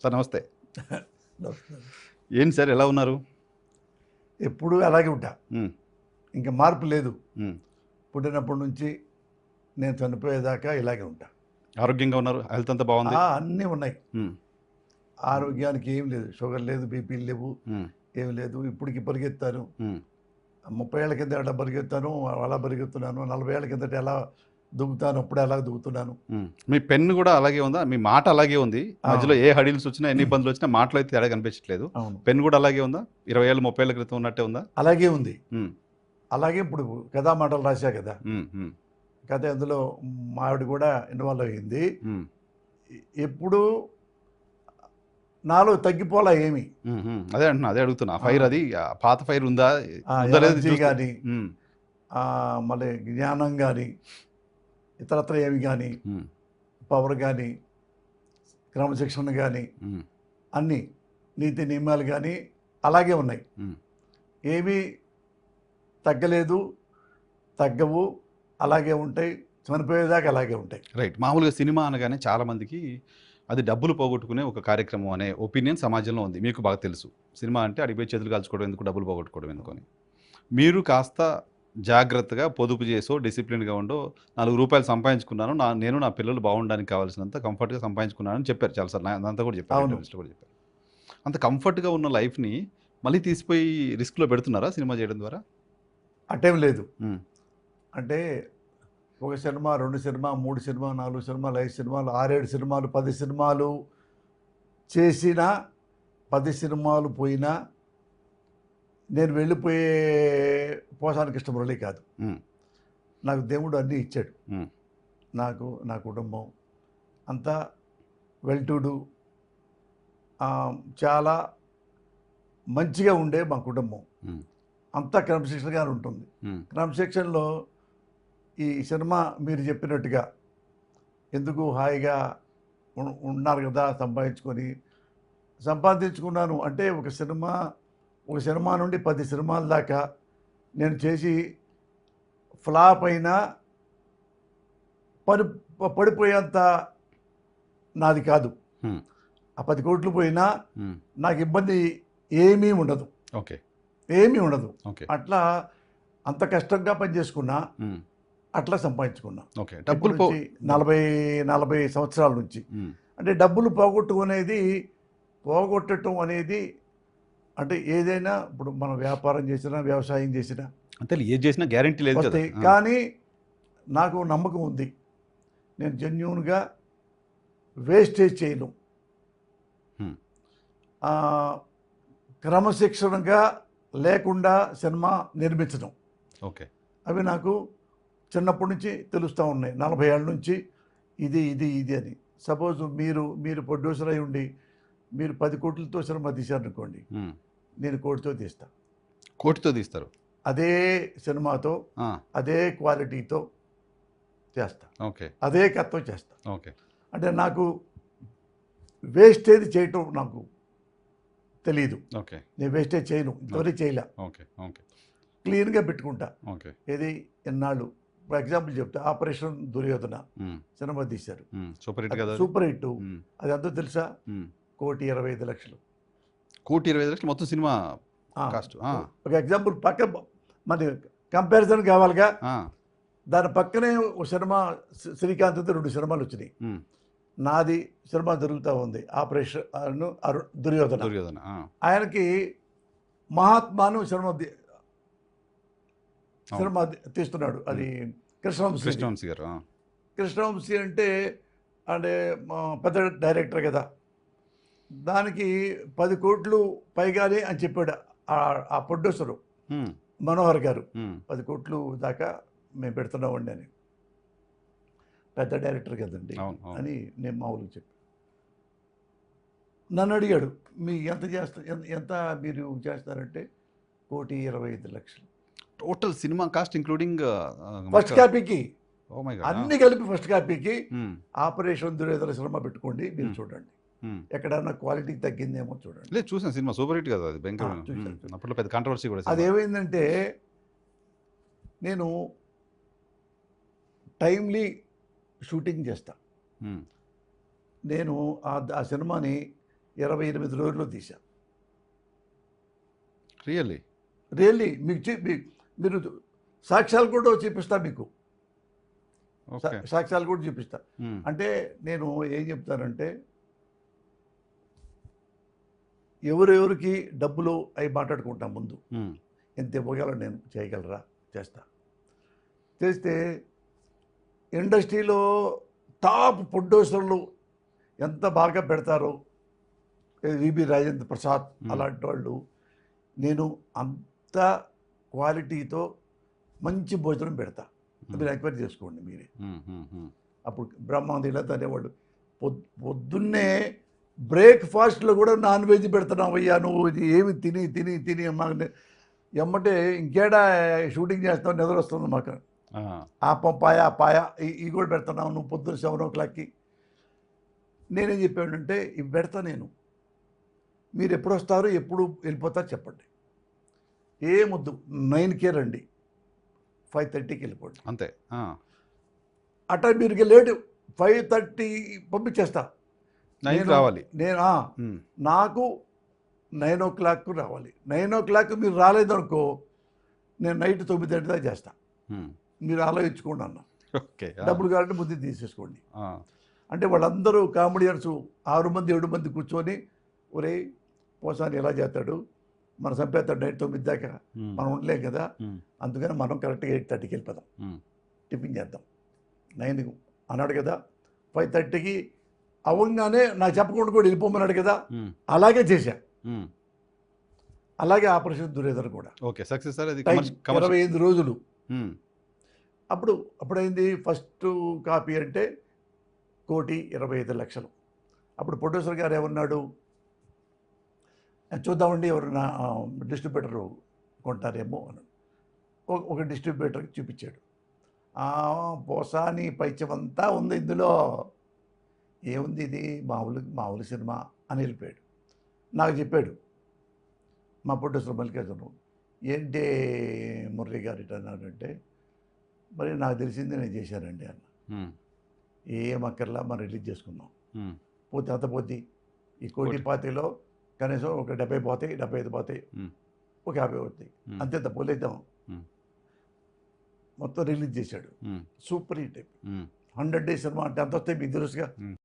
Sir నమస్తే. నమస్కారం. ఏంటి సార్ ఎలా ఉన్నారు? ఎప్పుడూ అలాగే ఉంటా. హ్మ్. ఇంక మార్పు లేదు. హ్మ్. పుట్టినప్పటి నుంచి నేను చనిపోయేదాకా ఇలాగే ఉంటా. ఆరోగ్యంగా ఉన్నారు? హెల్త్ అంతా బాగుంది? అన్నీ ఉన్నాయి. హ్మ్. ఆరోగ్యానికి ఏం లేదు. షుగర్ లేదు, బీపీలు లేవు, హ్మ్. ఏం లేదు. ఇప్పటికి పరిగెత్తాను. హ్మ్. 30 ఏళ్ల కింద ఎలా పరిగెత్తాను, అలా పరిగెత్తున్నాను. 40 ఏళ్ల కిందట ఎలా దుంకుతాను, అప్పుడు ఎలా దుంకుతున్నాను. హ్మ్. మీ పెన్ కూడా అలాగే ఉందా? మీ మాట అలాగే ఉంది. ఆ, మధ్యలో ఏ హడిల్స్ వచ్చినా, ఎన్ని ఇబ్బందులు వచ్చినా మాటలో అయితే తేడా కనిపించట్లేదు. అవును, పెన్ కూడా అలాగే ఉందా? 20 ఏళ్ళు, 30 ఏళ్ల క్రితం ఉన్నట్టే ఉందా? అలాగే ఉంది. హ్మ్. అలాగే ఇప్పుడు కథా మాటలు రాశా కదా. హ్మ్. హ్మ్. కథ అందులో మా ఆవిడ కూడా ఇన్వాల్వ్ అయ్యింది. హ్మ్. ఎప్పుడు నాలో తగ్గిపోలా ఏమి. హ్మ్. హ్మ్. అదే అంటున్నా. అదే అడుగుతున్నా. ఆ ఫైర్ అది పాత ఫైర్ ఉందా? ఉందా లేదా ఎనర్జీ చూస్తూ కానీ, హ్మ్. మళ్ళీ జ్ఞానం కానీ, ఇతరత్ర ఏమి కానీ, హ్మ్. పవర్ కానీ, క్రమశిక్షణ కానీ, హ్మ్. అన్నీ నీతి నియమాలు కానీ అలాగే ఉన్నాయి. హ్మ్. ఏమీ తగ్గలేదు, తగ్గవు, అలాగే ఉంటాయి, చనిపోయేదాకా అలాగే ఉంటాయి. రైట్. మామూలుగా సినిమా అనగానే చాలామందికి అది డబ్బులు పోగొట్టుకునే ఒక కార్యక్రమం అనే ఒపీనియన్ సమాజంలో ఉంది. మీకు బాగా తెలుసు. సినిమా అంటే అడిగి పోయి చేతులు కాల్చుకోవడం ఎందుకు, డబ్బులు పోగొట్టుకోవడం ఎందుకని. మీరు కాస్త జాగ్రత్తగా పొదుపు చేసో, డిసిప్లిన్‌గా ఉండో, రూ. 4 సంపాదించుకున్నాను. నేను నా పిల్లలు బాగుండడానికి కావాల్సినంత కంఫర్ట్‌గా సంపాదించుకున్నానని చెప్పారు చాలా సార్లు. నాదంతా కూడా చెప్పారు. అవును, ఇంటర్వ్యూస్‌లో కూడా చెప్పారు. అంత కంఫర్ట్‌గా ఉన్న లైఫ్‌ని మళ్ళీ తీసిపోయి రిస్క్‌లో పెడుతున్నారా సినిమా చేయడం ద్వారా? అట్టేం లేదు. హ్మ్. అంటే ఒక సినిమా, 2 సినిమా, 3 సినిమా, 4 సినిమాలు, 5 సినిమాలు, 6, 7 సినిమాలు, 10 సినిమాలు చేసినా, 10 సినిమాలు పోయినా నేను వెళ్ళిపోయే పోసాని కృష్ణమురళి కాదు. హ్మ్. నాకు దేవుడు అన్నీ ఇచ్చాడు. హ్మ్. నాకు, నా కుటుంబం అంతా వెల్ టు డూ, చాలా మంచిగా ఉండే మా కుటుంబం. హ్మ్. అంతా క్రమశిక్షణగా ఉంటుంది. హ్మ్. క్రమశిక్షణలో ఈ సినిమా మీరు చెప్పినట్టుగా ఎందుకు హాయిగా ఉన్నారు కదా సంపాదించుకున్నాను అంటే ఒక సినిమా నుండి 10 సినిమాల దాకా నేను చేసి ఫ్లాప్ అయినా పడి పడిపోయేంత నాది కాదు. హ్మ్. ఆ 10 కోట్లు పోయినా హ్మ్. నాకు ఇబ్బంది ఏమీ ఉండదు. ఓకే. ఏమీ ఉండదు. ఓకే. అట్లా అంత కష్టంగా పనిచేసుకున్నా, హ్మ్. అట్లా సంపాదించుకున్నా. ఓకే. ఎప్పటి డబ్బులు నుంచి 40, 40 సంవత్సరాల నుంచి. హ్మ్. అంటే డబ్బులు పోగొట్టడం అనేది అంటే ఏదైనా ఇప్పుడు మనం వ్యాపారం చేసినా, వ్యవసాయం చేసినా అంతేలే ఏది చేసినా గ్యారంటీ లేదు కదా! వస్తాయి. కానీ నాకు నమ్మకం ఉంది. నేను జెన్యూన్‌గా వేస్టేజ్ చేయను. హ్మ్. క్రమశిక్షణగా లేకుండా సినిమా నిర్మించడం. ఓకే. అవి నాకు చిన్నప్పటి నుంచి తెలుస్తూ ఉన్నాయి. 40 ఏళ్ళ నుంచి ఇది అని. సపోజ్ మీరు ప్రొడ్యూసర్ అయి ఉండి మీరు 10 కోట్లతో సినిమా తీశారనుకోండి. హ్మ్. నేను 1,00,00,000తో తీస్తా. కోటితో తీస్తారు. అదే సినిమాతో, ఆ! అదే క్వాలిటీతో చేస్తా. ఓకే. అదే కథతో చేస్తా. ఓకే. అంటే నాకు వేస్టేజ్ చేయటం నాకు తెలీదు. ఓకే. నేను వేస్టేజ్ చేయను. ఇంతవరకు చేయలే. ఓకే. ఓకే. క్లీన్‌గా పెట్టుకుంటా. ఓకే. ఏది ఎన్నాళ్ళు ఫర్ ఎగ్జాంపుల్ చెప్తా. 'ఆపరేషన్ దుర్యోధన' హ్మ్. సినిమా తీశారు. హ్మ్. సూపర్ హిట్ అది కదా అది. Super hit. హ్మ్. అది ఎంతో తెలుసా? హ్మ్. 1,25,00,000. 1,25,00,000 మొత్తం సినిమా ఆ! కాస్ట్. ఆ! ఒక ఎగ్జాంపుల్ మరి కంపారిజన్ కావాలిగా. ఆ! దాని పక్కనే ఒక సినిమా 'శ్రీకాంత్‌తో' 2 సినిమాలు వచ్చినాయి. హ్మ్. నాది సినిమా జరుగుతూ ఉంది. 'దుర్యోధన.' 'దుర్యోధన.' ఆ! ఆయనకి 'మహాత్మాను' అవును. సినిమా తీస్తున్నాడు. హ్మ్. అది కృష్ణవంశీది. కృష్ణవంశీ గారు. ఆ! కృష్ణవంశీ అంటే పెద్ద డైరెక్టర్ కదా. దానికి 10 కోట్లు పైగానే అని చెప్పాడు ఆ ప్రొడ్యూసరు హ్మ్. మనోహర్ గారు. హ్మ్. 10 కోట్లు దాకా మేము పెడుతున్నామండి అని. పెద్ద డైరెక్టర్ కదండి అవును. అవును. అని నేను మామూలుగా చెప్పాను. నన్ను అడిగాడు, మీ ఎంత మీరు చేస్తారంటే 1,25,00,000 total cinema cost including first కాపీకి, ఓహ్ మై గాడ్! ఆ! అన్ని కలిపి ఫస్ట్ కాపీకి హ్మ్. 'ఆపరేషన్ దుర్యోధన' సినిమా పెట్టుకోండి, మీరు హ్మ్. చూడండి. హ్మ్. ఎక్కడన్నా క్వాలిటీ తగ్గిందేమో చూడండి. లేదు చూసాను సినిమా సూపర్ హిట్ కదా అది భయంకరమైన. హ్మ్. చూశాను. అప్పట్లో పెద్ద కాంట్రోవర్సీ కూడా సినిమా. అదేమైందంటే నేను టైమ్లీ షూటింగ్ చేస్తా. హ్మ్. నేను ఆ సినిమాని 28 రోజుల్లో తీసా. రియల్లీ మీకు మీరు సాక్ష్యాలు కూడా చూపిస్తా మీకు. ఓకే సాక్ష్యాలు కూడా చూపిస్తా. అంటే నేను ఏం చెప్తానంటే, ఎవరెవరికి డబ్బులు అవి మాట్లాడుకుంటాం ముందు. ఎంత ఇవ్వగల నేను చేయగలరా, చేస్తా. చేస్తే ఇండస్ట్రీలో టాప్ ప్రొడ్యూసర్లు ఎంత బాగా పెడతారో, విబి రాజేంద్ర ప్రసాద్ అలాంటి వాళ్ళు, నేను అంత క్వాలిటీతో మంచి భోజనం పెడతా. మీరు ఎంక్వైరీ చేసుకోండి మీరే. అప్పుడు బ్రహ్మాండ అనేవాళ్ళు పొద్దున్నే బ్రేక్ఫాస్ట్లో కూడా నాన్ వెజ్ పెడుతున్నావయ్యా నువ్వు, ఇది ఏమి తిని తిని తిని మాకు ఎమ్మటే ఇంకేడా షూటింగ్ చేస్తావు, నిద్ర వస్తుంది మాకు. ఆ పాయ ఇవి కూడా పెడుతున్నావు నువ్వు పొద్దున్న 7 o'clockకి. నేనేం చెప్పానంటే, ఇవి పెడతా నేను, మీరు ఎప్పుడు వస్తారు ఎప్పుడు వెళ్ళిపోతారు చెప్పండి. ఏమొద్దు, 9కే రండి, 5:30కి వెళ్ళిపోండి అంతే. అట్లా మీరు లేటు 5:30 పంపించేస్తా. రావాలి నేను నాకు 9 o'clock రావాలి. 9 o'clock మీరు రాలేదనుకో, నేను నైట్ 9:30 దాకా చేస్తా. మీరు ఆలోచించుకోండి అన్న. ఓకే డబ్బులు కావాలంటే ముందు తీసేసుకోండి. అంటే వాళ్ళందరూ కామెడియన్స్ 6 మంది 7 మంది కూర్చొని, ఒరే పోసాని ఎలా చేస్తాడు, మన చంపేస్తాడు నైట్ 9 దాకా, మనం ఉండలేం కదా, అందుకని మనం కరెక్ట్గా 8:30కి వెళ్ళిపోదాం, టిఫిన్ చేద్దాం. 9 అన్నాడు కదా, 5:30కి అవ్వగానే నాకు చెప్పకుండా కూడా వెళ్ళిపోమన్నాడు కదా, అలాగే చేశా. అలాగే ఆపరేషన్ దురేదర్ కూడా. Okay success sir. అది 25 రోజులు. అప్పుడైంది ఫస్ట్ కాపీ అంటే 1,25,00,000. అప్పుడు ప్రొడ్యూసర్ గారు ఏమన్నాడు, చూద్దామండి ఎవరన్నా డిస్ట్రిబ్యూటర్ కొంటారేమో అని ఒక డిస్ట్రిబ్యూటర్కి చూపించాడు. పోసాని పైచమంతా ఉంది ఇందులో, ఏముంది ఇది మామూలు సినిమా అని వెళ్ళిపోయాడు. నాకు చెప్పాడు మా ప్రొడ్యూసర్ మల్లికార్జున, ఏంటి మురళి గారు ఇట్లా అన్నాడంటే, మరి నాకు తెలిసింది నేను చేశానండి అన్న. ఏం అక్కర్లా మనం రిలీజ్ చేసుకున్నాం, పోతే అంత పోతే ఈ 1,25,00,000లో కనీసం ఒక 70 పోతాయి, 75 పోతాయి, ఒక 50 పోతాయి, అంతే తప్పలేద్దాం. మొత్తం రిలీజ్ చేశాడు. సూపర్ హిట్ అయిపోయి 100 days సినిమా అంటే అంత వస్తాయి మీకు తెలుసుగా.